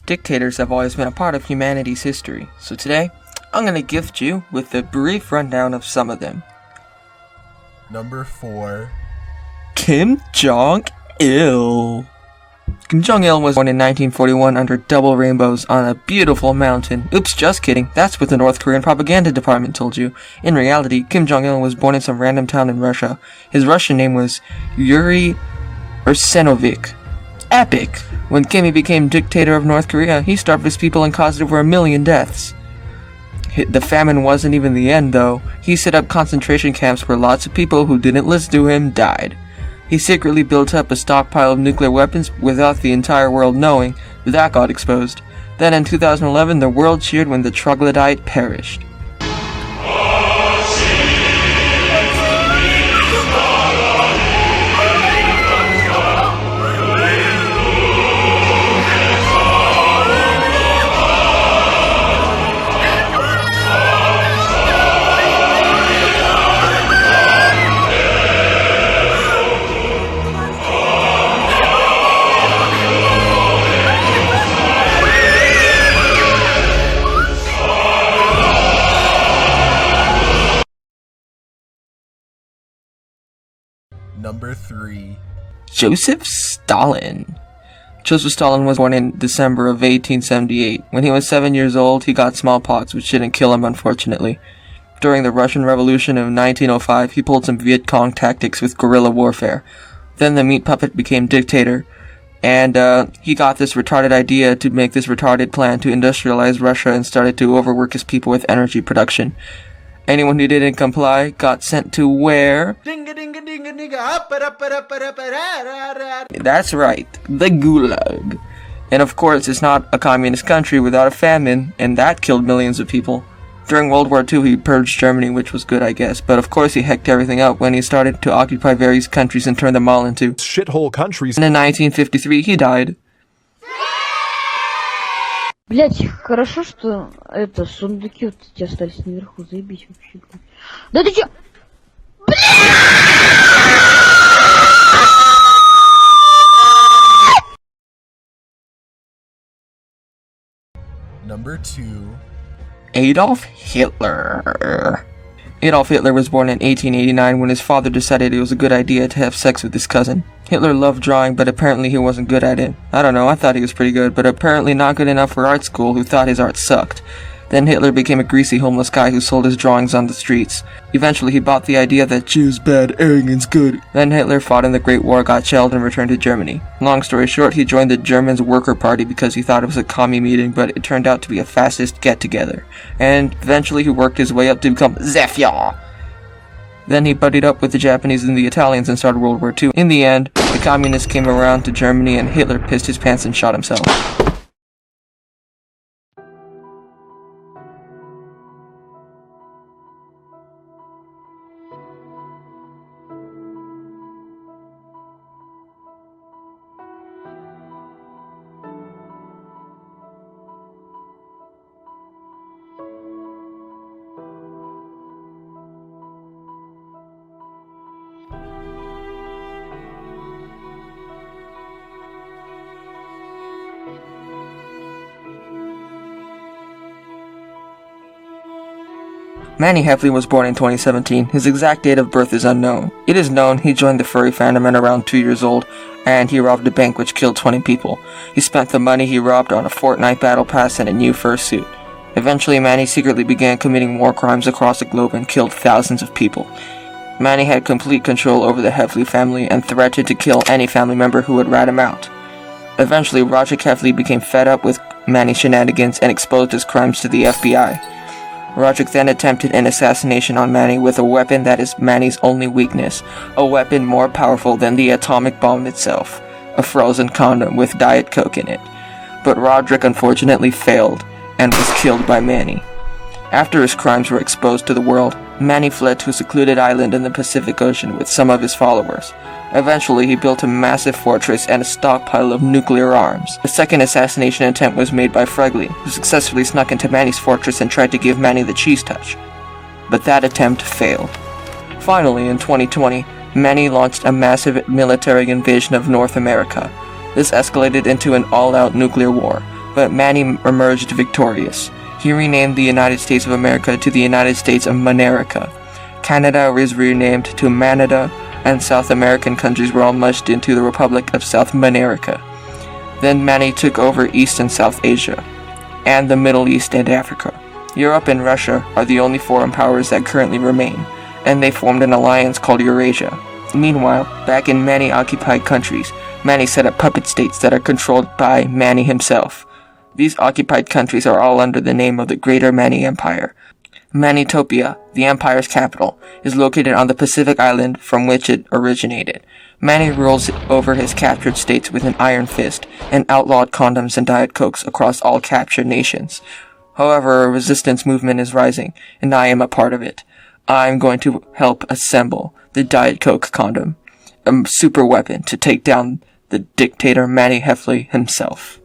Dictators have always been a part of humanity's history, so today, I'm going to gift you with a brief rundown of some of them. Number 4. Kim Jong-il. Kim Jong-il was born in 1941 under double rainbows on a beautiful mountain. Oops, just kidding. That's what the North Korean propaganda department told you. In reality, Kim Jong-il was born in some random town in Russia. His Russian name was Yuri Ursenovich. Epic! When Kim became dictator of North Korea, he starved his people and caused over 1 million deaths. The famine wasn't even the end, though. He set up concentration camps where lots of people who didn't listen to him died. He secretly built up a stockpile of nuclear weapons without the entire world knowing, but that got exposed. Then in 2011, the world cheered when the troglodyte perished. Number 3. Joseph Stalin. Joseph Stalin was born in December of 1878. When he was 7 years old, he got smallpox, which didn't kill him, unfortunately. During the Russian Revolution of 1905, he pulled some Viet Cong tactics with guerrilla warfare. Then the meat puppet became dictator, and he got this retarded idea to make this retarded plan to industrialize Russia and started to overwork his people with energy production. Anyone who didn't comply got sent to where? That's right, the Gulag. And of course, it's not a communist country without a famine, and that killed millions of people. During World War II, he purged Germany, which was good, I guess, but of course he hecked everything up when he started to occupy various countries and turn them all into shithole countries. And in 1953, he died. Блять, хорошо, что это сундуки вот эти остались наверху, заебись вообще. Да ты чё? Number 2. Adolf Hitler. Adolf Hitler was born in 1889 when his father decided it was a good idea to have sex with his cousin. Hitler loved drawing, but apparently he wasn't good at it. I don't know, I thought he was pretty good, but apparently not good enough for art school, who thought his art sucked. Then Hitler became a greasy homeless guy who sold his drawings on the streets. Eventually he bought the idea that Jews bad, Aryans good. Then Hitler fought in the Great War, got shelled, and returned to Germany. Long story short, he joined the Germans' worker party because he thought it was a commie meeting, but it turned out to be a fascist get-together. And eventually he worked his way up to become the Führer. Then he buddied up with the Japanese and the Italians and started World War II. In the end, the communists came around to Germany and Hitler pissed his pants and shot himself. Manny Heffley was born in 2017. His exact date of birth is unknown. It is known he joined the furry fandom at around 2 years old, and he robbed a bank which killed 20 people. He spent the money he robbed on a Fortnite battle pass and a new fursuit. Eventually, Manny secretly began committing war crimes across the globe and killed thousands of people. Manny had complete control over the Heffley family and threatened to kill any family member who would rat him out. Eventually, Roger Heffley became fed up with Manny's shenanigans and exposed his crimes to the FBI. Roderick then attempted an assassination on Manny with a weapon that is Manny's only weakness, a weapon more powerful than the atomic bomb itself, a frozen condom with Diet Coke in it. But Roderick unfortunately failed and was killed by Manny. After his crimes were exposed to the world, Manny fled to a secluded island in the Pacific Ocean with some of his followers. Eventually, he built a massive fortress and a stockpile of nuclear arms. The second assassination attempt was made by Fregley, who successfully snuck into Manny's fortress and tried to give Manny the cheese touch. But that attempt failed. Finally, in 2020, Manny launched a massive military invasion of North America. This escalated into an all-out nuclear war, but Manny emerged victorious. He renamed the United States of America to the United States of Manerica. Canada was renamed to Manada, and South American countries were all merged into the Republic of South Manerica. Then Manny took over East and South Asia, and the Middle East and Africa. Europe and Russia are the only foreign powers that currently remain, and they formed an alliance called Eurasia. Meanwhile, back in Manny-occupied countries, Manny set up puppet states that are controlled by Manny himself. These occupied countries are all under the name of the Greater Manny Empire. Manitopia, the empire's capital, is located on the Pacific island from which it originated. Manny rules over his captured states with an iron fist and outlawed condoms and Diet Cokes across all captured nations. However, a resistance movement is rising, and I am a part of it. I'm going to help assemble the Diet Coke condom, a super weapon to take down the dictator Manny Heffley himself.